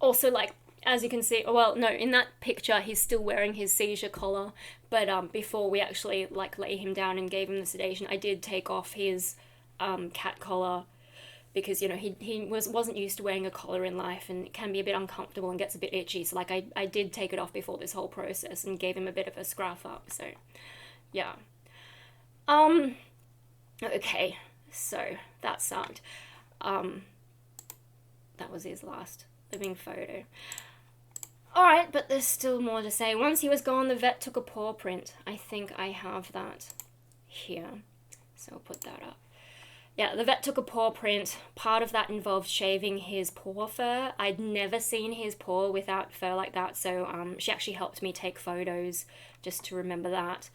Also, like, as you can see, well, no, in that picture, he's still wearing his seizure collar, but before we actually, like, lay him down and gave him the sedation, I did take off his cat collar, because, you know, he wasn't used to wearing a collar in life, and it can be a bit uncomfortable and gets a bit itchy, so, like, I did take it off before this whole process and gave him a bit of a scruff up, so, yeah. Okay, so, that sucked. That was his last living photo. Alright, but there's still more to say. Once he was gone, the vet took a paw print. I think I have that here. So I'll put that up. Yeah, the vet took a paw print. Part of that involved shaving his paw fur. I'd never seen his paw without fur like that, so she actually helped me take photos just to remember that.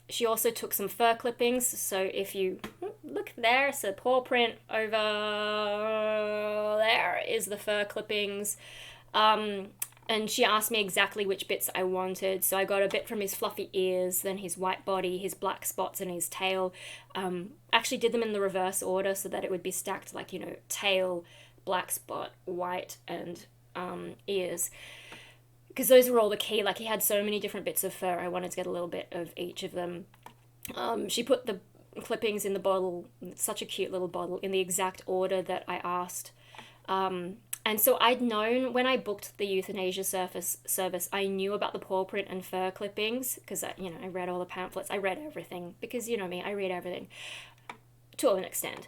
She also took some fur clippings, so if you look there, so paw print over there is the fur clippings. And she asked me exactly which bits I wanted. So I got a bit from his fluffy ears, then his white body, his black spots, and his tail. Actually did them in the reverse order so that it would be stacked, like, you know, tail, black spot, white, and ears. Because those were all the key. Like, he had so many different bits of fur, I wanted to get a little bit of each of them. She put the clippings in the bottle, such a cute little bottle, in the exact order that I asked. And so I'd known, when I booked the euthanasia service, I knew about the paw print and fur clippings, because, you know, I read all the pamphlets, I read everything, because, you know me, I read everything, to an extent.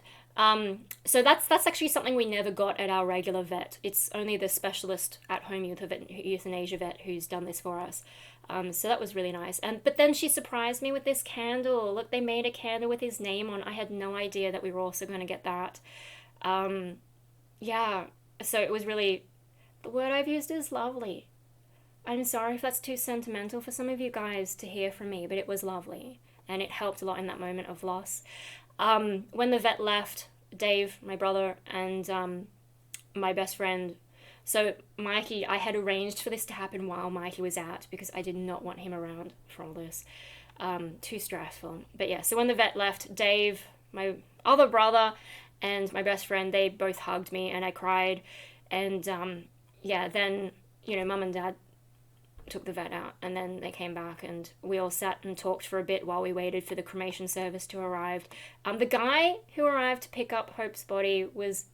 So that's actually something we never got at our regular vet. It's only the specialist at-home euthanasia vet who's done this for us. So that was really nice. But then she surprised me with this candle. Look, they made a candle with his name on. I had no idea that we were also going to get that. Yeah. So it was really, the word I've used is lovely. I'm sorry if that's too sentimental for some of you guys to hear from me, but it was lovely. And it helped a lot in that moment of loss. When the vet left, Dave, my brother, and my best friend, so Mikey, I had arranged for this to happen while Mikey was out, because I did not want him around for all this. Too stressful. But yeah, so when the vet left, Dave, my other brother, and my best friend, they both hugged me, and I cried. And yeah, then, you know, Mum and Dad took the vet out, and then they came back, and we all sat and talked for a bit while we waited for the cremation service to arrive. The guy who arrived to pick up Hope's body was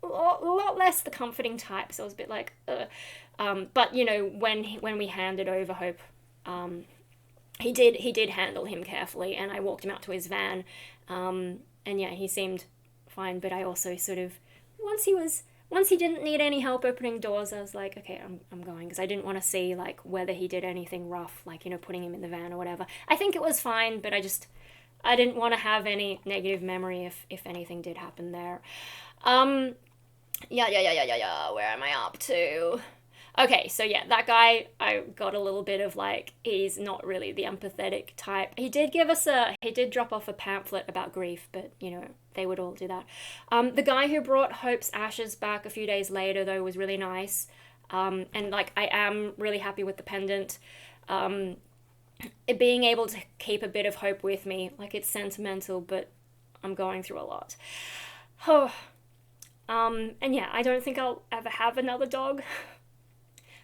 a lot less the comforting type, so I was a bit like, ugh. But, you know, when we handed over Hope, he did handle him carefully, and I walked him out to his van, and yeah, he seemed fine, but I also sort of, once he didn't need any help opening doors, I was like, okay, I'm going, because I didn't want to see, like, whether he did anything rough, like, you know, putting him in the van or whatever. I think it was fine, but I didn't want to have any negative memory if anything did happen there. Yeah, where am I up to? Okay, so yeah, that guy, I got a little bit of, like, he's not really the empathetic type. He did drop off a pamphlet about grief, but, you know, they would all do that. The guy who brought Hope's ashes back a few days later, though, was really nice. And, like, I am really happy with the pendant. Being able to keep a bit of hope with me, like, it's sentimental, but I'm going through a lot. Oh. And yeah, I don't think I'll ever have another dog.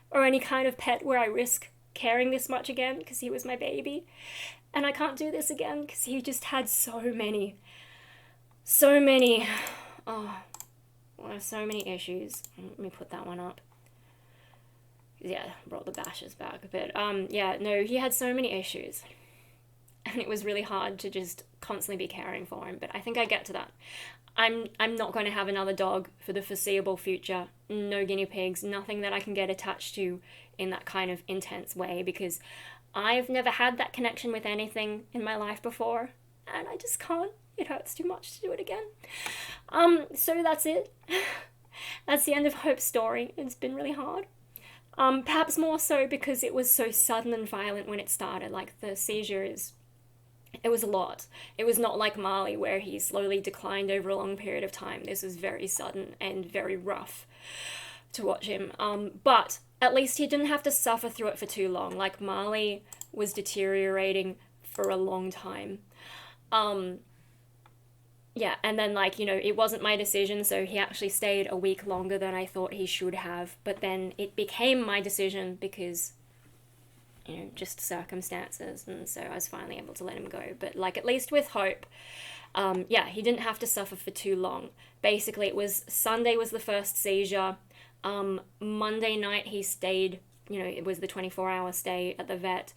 Or any kind of pet where I risk caring this much again, because he was my baby. And I can't do this again, because he just had so many, so many issues. Let me put that one up. Yeah, brought the bashes back a bit. Yeah, no, he had so many issues. And it was really hard to just constantly be caring for him, but I think I get to that. I'm not going to have another dog for the foreseeable future. No guinea pigs, nothing that I can get attached to in that kind of intense way, because I've never had that connection with anything in my life before, and I just can't. It hurts too much to do it again. So that's it. That's the end of Hope's story. It's been really hard. Perhaps more so because it was so sudden and violent when it started. Like, the seizures, it was a lot. It was not like Marley, where he slowly declined over a long period of time. This was very sudden and very rough to watch him. But at least he didn't have to suffer through it for too long. Like, Marley was deteriorating for a long time. Yeah, and then, like, it wasn't my decision, so he actually stayed a week longer than I thought he should have. But then it became my decision because, just circumstances, and so I was finally able to let him go. But, like, at least with Hope, yeah, he didn't have to suffer for too long. Basically, it was Sunday was the first seizure. Monday night he stayed, it was the 24-hour stay at the vet.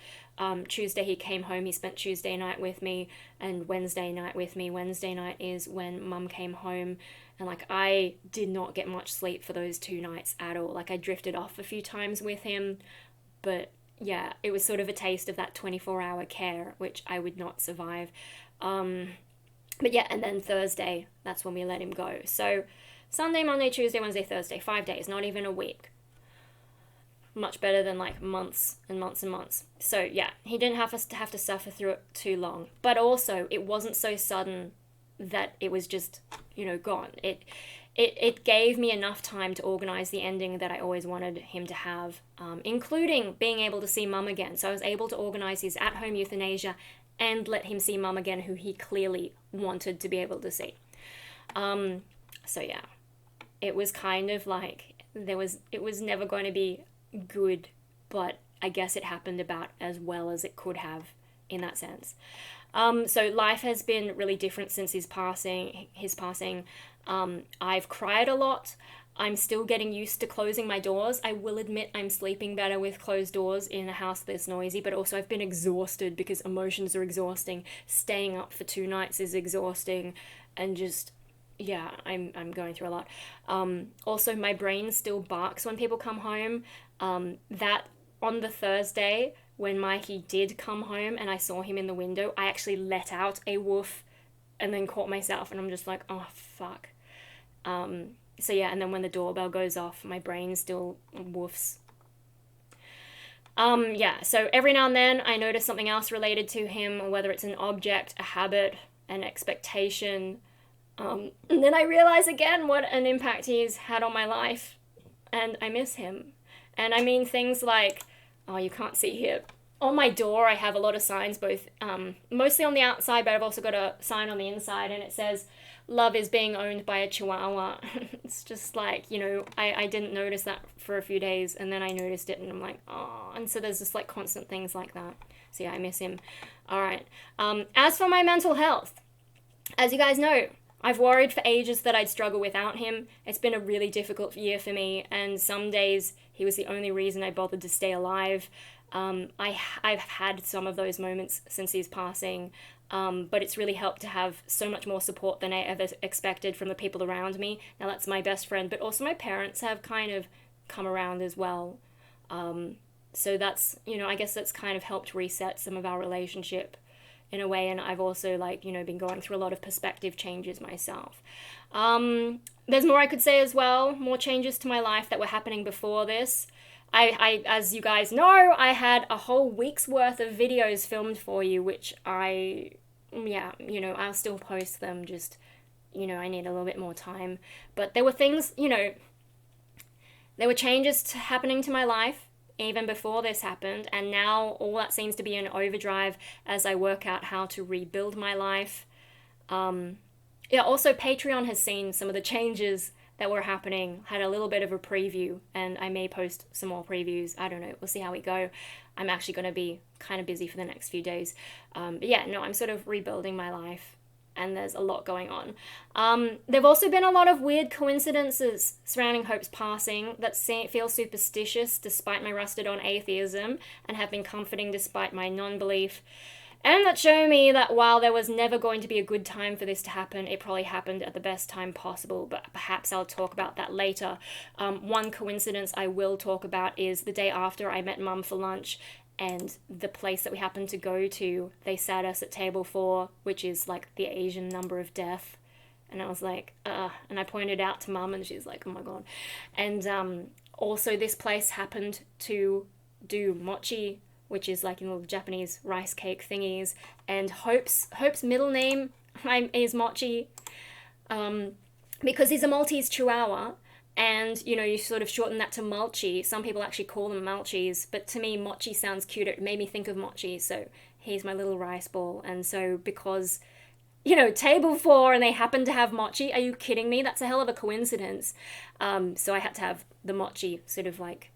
Tuesday he came home, he spent Tuesday night with me, and Wednesday night with me. Wednesday night is when Mum came home, and, like, I did not get much sleep for those 2 nights at all. Like, I drifted off a few times with him, but yeah, it was sort of a taste of that 24-hour care, which I would not survive. But yeah, and then Thursday, that's when we let him go. So Sunday, Monday, Tuesday, Wednesday, Thursday, 5 days, not even a week. Much better than, like, months and months and months. So yeah, he didn't have to suffer through it too long. But also, it wasn't so sudden that it was just, gone. It gave me enough time to organize the ending that I always wanted him to have, including being able to see Mum again. So I was able to organize his at-home euthanasia and let him see Mum again, who he clearly wanted to be able to see. So yeah, it was kind of like it was never going to be good, but I guess it happened about as well as it could have in that sense. So life has been really different since his passing. I've cried a lot. I'm still getting used to closing my doors. I will admit I'm sleeping better with closed doors in a house this noisy, but also I've been exhausted because emotions are exhausting. Staying up for 2 nights is exhausting, and just, yeah, I'm going through a lot. Also, my brain still barks when people come home. That on the Thursday when Mikey did come home and I saw him in the window, I actually let out a woof and then caught myself, and I'm just like, oh fuck. So yeah, and then when the doorbell goes off, my brain still woofs. Yeah, so every now and then I notice something else related to him, whether it's an object, a habit, an expectation. And then I realize again what an impact he's had on my life, and I miss him. And I mean things like, oh, you can't see here. On my door, I have a lot of signs, both mostly on the outside, but I've also got a sign on the inside, and it says, "Love is being owned by a chihuahua." It's just like, I didn't notice that for a few days, and then I noticed it, and I'm like, oh. And so there's just, like, constant things like that. So yeah, I miss him. All right. As for my mental health, as you guys know, I've worried for ages that I'd struggle without him. It's been a really difficult year for me, and some days he was the only reason I bothered to stay alive. I've had some of those moments since his passing, but it's really helped to have so much more support than I ever expected from the people around me. Now, that's my best friend, but also my parents have kind of come around as well. So that's, I guess that's kind of helped reset some of our relationship in a way, and I've also, like, been going through a lot of perspective changes myself. There's more I could say as well, more changes to my life that were happening before this. I as you guys know, I had a whole week's worth of videos filmed for you, which I'll still post them, just, I need a little bit more time. But there were things, there were changes happening to my life even before this happened, and now all that seems to be in overdrive as I work out how to rebuild my life. Also Patreon has seen some of the changes that were happening, had a little bit of a preview, and I may post some more previews. I don't know, we'll see how we go. I'm actually going to be kind of busy for the next few days. But yeah, no, I'm sort of rebuilding my life, and there's a lot going on. There've also been a lot of weird coincidences surrounding Hope's passing that feel superstitious despite my rusted-on atheism, and have been comforting despite my non-belief. And that show me that while there was never going to be a good time for this to happen, it probably happened at the best time possible, but perhaps I'll talk about that later. One coincidence I will talk about is the day after I met Mum for lunch, and the place that we happened to go to, they sat us at table 4, which is like the Asian number of death. And I was like, and I pointed out to Mum, and she's like, oh my God. And also this place happened to do mochi, which is like, little Japanese rice cake thingies. And Hope's middle name is Mochi, because he's a Maltese Chihuahua. And, you sort of shorten that to Mulchi. Some people actually call them Malchis, but to me, Mochi sounds cuter. It made me think of Mochi, so he's my little rice ball. And so because, table 4 and they happen to have Mochi, are you kidding me? That's a hell of a coincidence. So I had to have the Mochi sort of like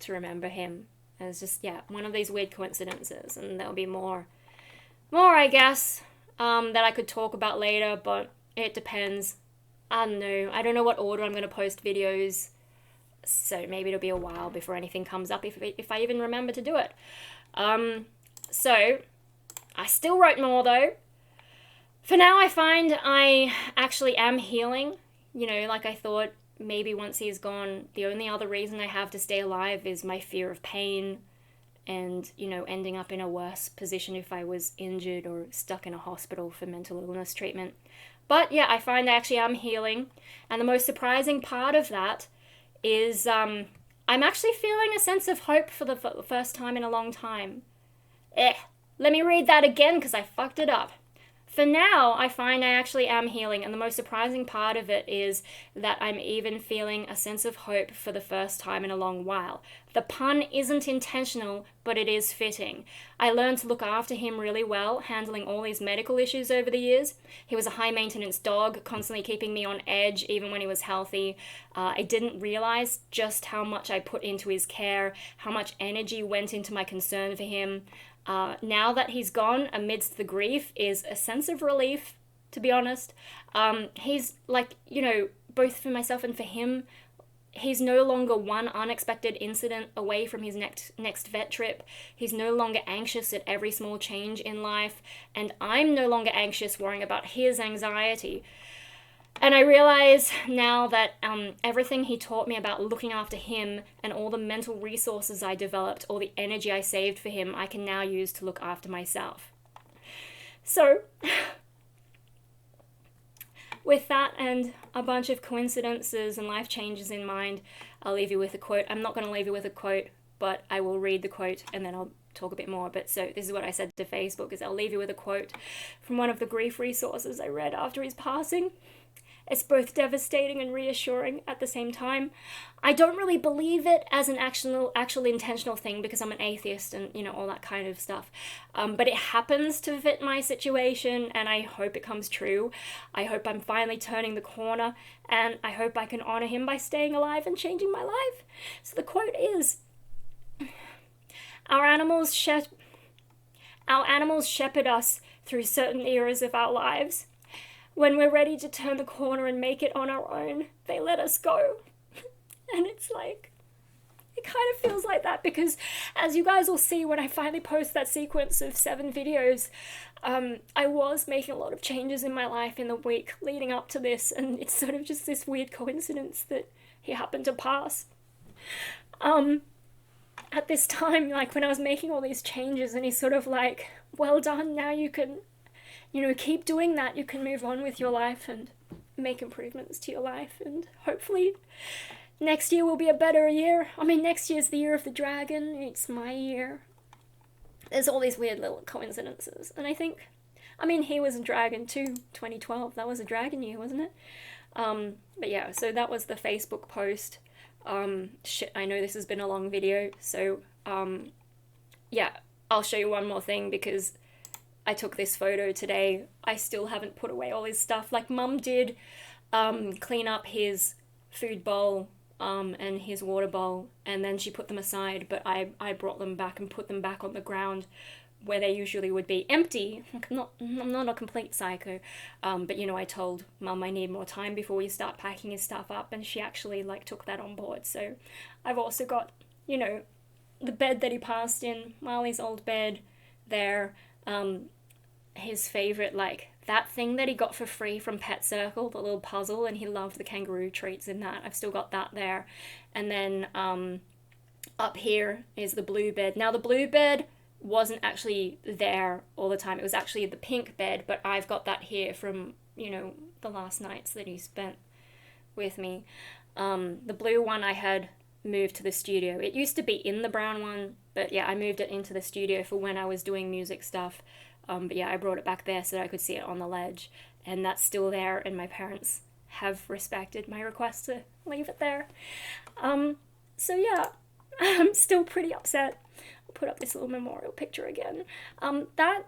to remember him. And it's just, one of these weird coincidences. And there'll be more, I guess, that I could talk about later, but it depends. I don't know. I don't know what order I'm going to post videos, so maybe it'll be a while before anything comes up, if I even remember to do it. So, I still wrote more, though. For now, I find I actually am healing. Like I thought, maybe once he's gone, the only other reason I have to stay alive is my fear of pain and, ending up in a worse position if I was injured or stuck in a hospital for mental illness treatment. But yeah, I find I actually am healing. And the most surprising part of that is I'm actually feeling a sense of hope for the first time in a long time. Let me read that again because I fucked it up. For now, I find I actually am healing, and the most surprising part of it is that I'm even feeling a sense of hope for the first time in a long while. The pun isn't intentional, but it is fitting. I learned to look after him really well, handling all his medical issues over the years. He was a high-maintenance dog, constantly keeping me on edge even when he was healthy. I didn't realize just how much I put into his care, how much energy went into my concern for him. Now that he's gone, amidst the grief, is a sense of relief, to be honest. He's like, both for myself and for him, he's no longer one unexpected incident away from his next vet trip. He's no longer anxious at every small change in life, and I'm no longer anxious worrying about his anxiety. And I realize now that everything he taught me about looking after him and all the mental resources I developed, all the energy I saved for him, I can now use to look after myself. So, with that and a bunch of coincidences and life changes in mind, I'll leave you with a quote. I'm not going to leave you with a quote, but I will read the quote and then I'll talk a bit more. But so this is what I said to Facebook, is I'll leave you with a quote from one of the grief resources I read after his passing. It's both devastating and reassuring at the same time. I don't really believe it as an actual intentional thing because I'm an atheist and, all that kind of stuff. But it happens to fit my situation and I hope it comes true. I hope I'm finally turning the corner and I hope I can honor him by staying alive and changing my life. So the quote is, Our animals shepherd us through certain eras of our lives. When we're ready to turn the corner and make it on our own, they let us go. And it's like, it kind of feels like that because as you guys will see when I finally post that sequence of 7 videos, I was making a lot of changes in my life in the week leading up to this, and it's sort of just this weird coincidence that he happened to pass. At this time, like when I was making all these changes and he's sort of like, well done, now you can keep doing that. You can move on with your life and make improvements to your life. And hopefully next year will be a better year. I mean, next year's the year of the dragon. It's my year. There's all these weird little coincidences. And I think, he was a dragon too, 2012. That was a dragon year, wasn't it? But yeah, so that was the Facebook post. I know this has been a long video. So, yeah, I'll show you one more thing because I took this photo today. I still haven't put away all his stuff. Like Mum did clean up his food bowl and his water bowl, and then she put them aside, but I brought them back and put them back on the ground where they usually would be empty. I'm not a complete psycho, but I told Mum I need more time before we start packing his stuff up, and she actually took that on board. So I've also got, the bed that he passed in, Marley's old bed there, his favorite, that thing that he got for free from Pet Circle, the little puzzle, and he loved the kangaroo treats in that. I've still got that there. And then up here is the blue bed. Now the blue bed wasn't actually there all the time. It was actually the pink bed, but I've got that here from, you know, the last nights that he spent with me. The blue one I had moved to the studio. It used to be in the brown one, but yeah, I moved it into the studio for when I was doing music stuff. But yeah, I brought it back there so that I could see it on the ledge, and that's still there, and my parents have respected my request to leave it there. So yeah, I'm still pretty upset. I'll put up this little memorial picture again. That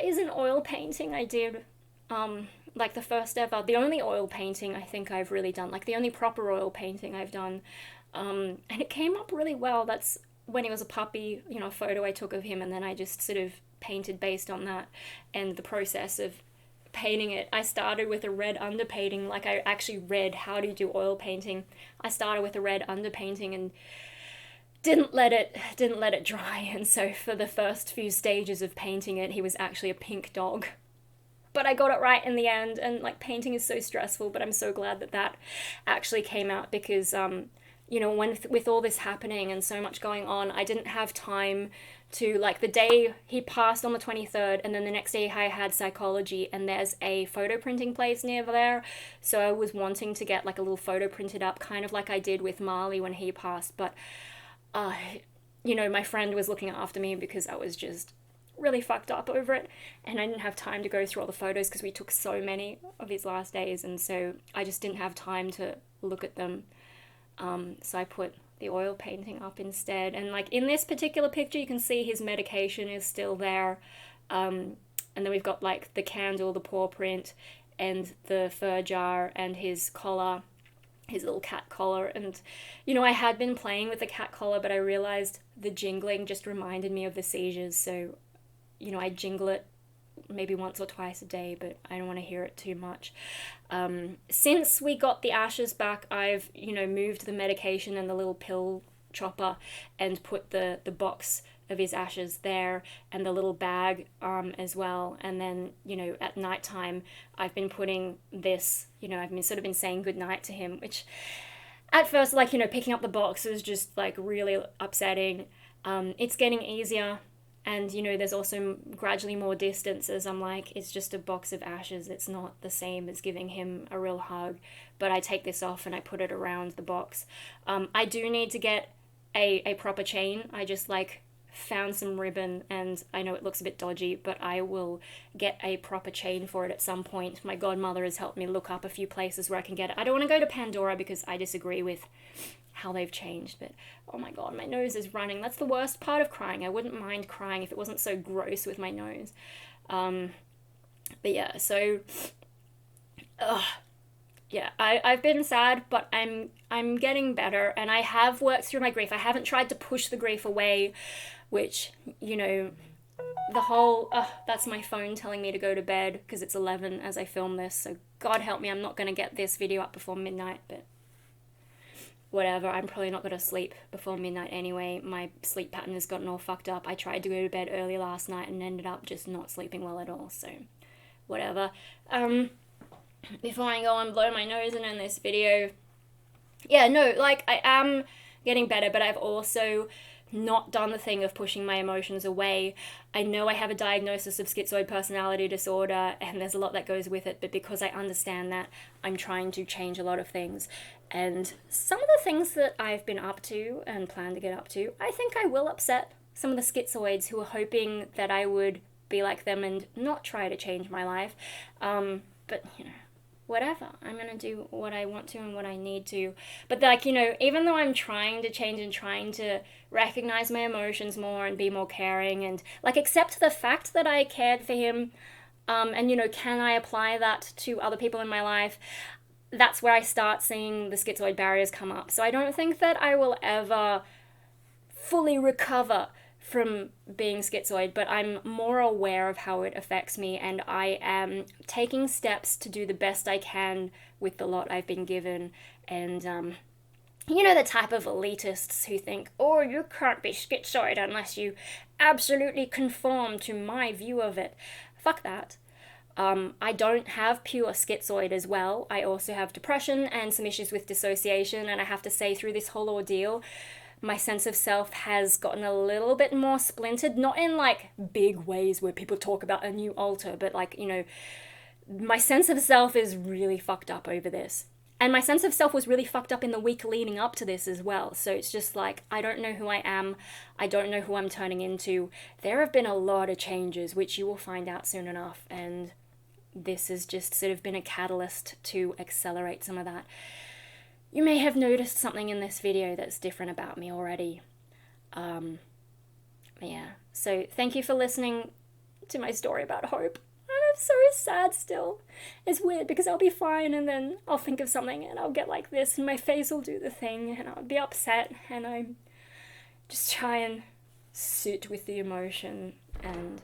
is an oil painting I did, like the first ever, the only oil painting I think I've really done, like the only proper oil painting I've done, and it came up really well. That's when he was a puppy, you know, a photo I took of him, and then I just sort of painted based on that. And the process of painting it, I started with a red underpainting. Like, I actually read how to do oil painting. I started with a red underpainting and didn't let it dry, and so for the first few stages of painting it, he was actually a pink dog. But I got it right in the end, and like, painting is so stressful, but I'm so glad that that actually came out, because you know, when with all this happening and so much going on, I didn't have time to, like, the day he passed on the 23rd, and then the next day I had psychology, and there's a photo printing place near there, so I was wanting to get like a little photo printed up, kind of like I did with Marley when he passed, but you know, my friend was looking after me because I was just really fucked up over it, and I didn't have time to go through all the photos because we took so many of his last days, and so I just didn't have time to look at them. So I put the oil painting up instead, and like in this particular picture you can see his medication is still there, and then we've got like the candle, the paw print, and the fur jar, and his collar, his little cat collar. And you know, I had been playing with the cat collar, but I realized the jingling just reminded me of the seizures, so you know, I jingle it maybe once or twice a day, but I don't want to hear it too much. Since we got the ashes back, I've, you know, moved the medication and the little pill chopper and put the box of his ashes there, and the little bag as well. And then, you know, at nighttime I've been putting this, you know, I've been sort of been saying goodnight to him, which at first, like, you know, picking up the box was just like really upsetting. It's getting easier. And, you know, there's also gradually more distance as I'm like, it's just a box of ashes. It's not the same as giving him a real hug. But I take this off and I put it around the box. I do need to get a proper chain. I just, like, found some ribbon, and I know it looks a bit dodgy, but I will get a proper chain for it at some point. My godmother has helped me look up a few places where I can get it. I don't want to go to Pandora because I disagree with how they've changed, but oh my god, my nose is running. That's the worst part of crying. I wouldn't mind crying if it wasn't so gross with my nose. But yeah, so yeah, I've been sad, but I'm getting better, and I have worked through my grief. I haven't tried to push the grief away, which, you know, the whole that's my phone telling me to go to bed because it's 11 as I film this, so God help me, I'm not going to get this video up before midnight, but whatever, I'm probably not going to sleep before midnight anyway. My sleep pattern has gotten all fucked up. I tried to go to bed early last night and ended up just not sleeping well at all, so whatever. Before I go and blow my nose and end this video, yeah, no, like, I am getting better, but I've also not done the thing of pushing my emotions away. I know I have a diagnosis of schizoid personality disorder, and there's a lot that goes with it, but because I understand that, I'm trying to change a lot of things. And some of the things that I've been up to and plan to get up to, I think I will upset some of the schizoids who are hoping that I would be like them and not try to change my life. But, you know, whatever. I'm going to do what I want to and what I need to. But, like, you know, even though I'm trying to change and trying to recognize my emotions more and be more caring and, like, accept the fact that I cared for him, and, you know, can I apply that to other people in my life? That's where I start seeing the schizoid barriers come up. So I don't think that I will ever fully recover from being schizoid, but I'm more aware of how it affects me, and I am taking steps to do the best I can with the lot I've been given. And you know, the type of elitists who think, oh, you can't be schizoid unless you absolutely conform to my view of it. Fuck that. I don't have pure schizoid as well. I also have depression and some issues with dissociation, and I have to say, through this whole ordeal, my sense of self has gotten a little bit more splintered, not in like big ways where people talk about a new alter, but like, you know, my sense of self is really fucked up over this. And my sense of self was really fucked up in the week leading up to this as well. So it's just like, I don't know who I am. I don't know who I'm turning into. There have been a lot of changes, which you will find out soon enough. And this has just sort of been a catalyst to accelerate some of that. You may have noticed something in this video that's different about me already. Yeah. So thank you for listening to my story about hope. I'm so sad still. It's weird because I'll be fine and then I'll think of something and I'll get like this and my face will do the thing and I'll be upset and I just try and sit with the emotion. And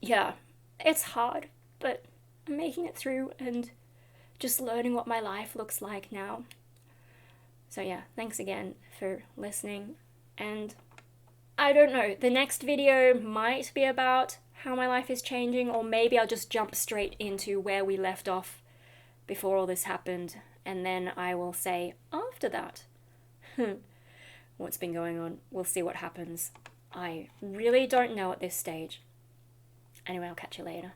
yeah, it's hard, but I'm making it through and just learning what my life looks like now. So yeah, thanks again for listening. And I don't know, the next video might be about how my life is changing, or maybe I'll just jump straight into where we left off before all this happened, and then I will say after that what's been going on. We'll see what happens. I really don't know at this stage. Anyway, I'll catch you later.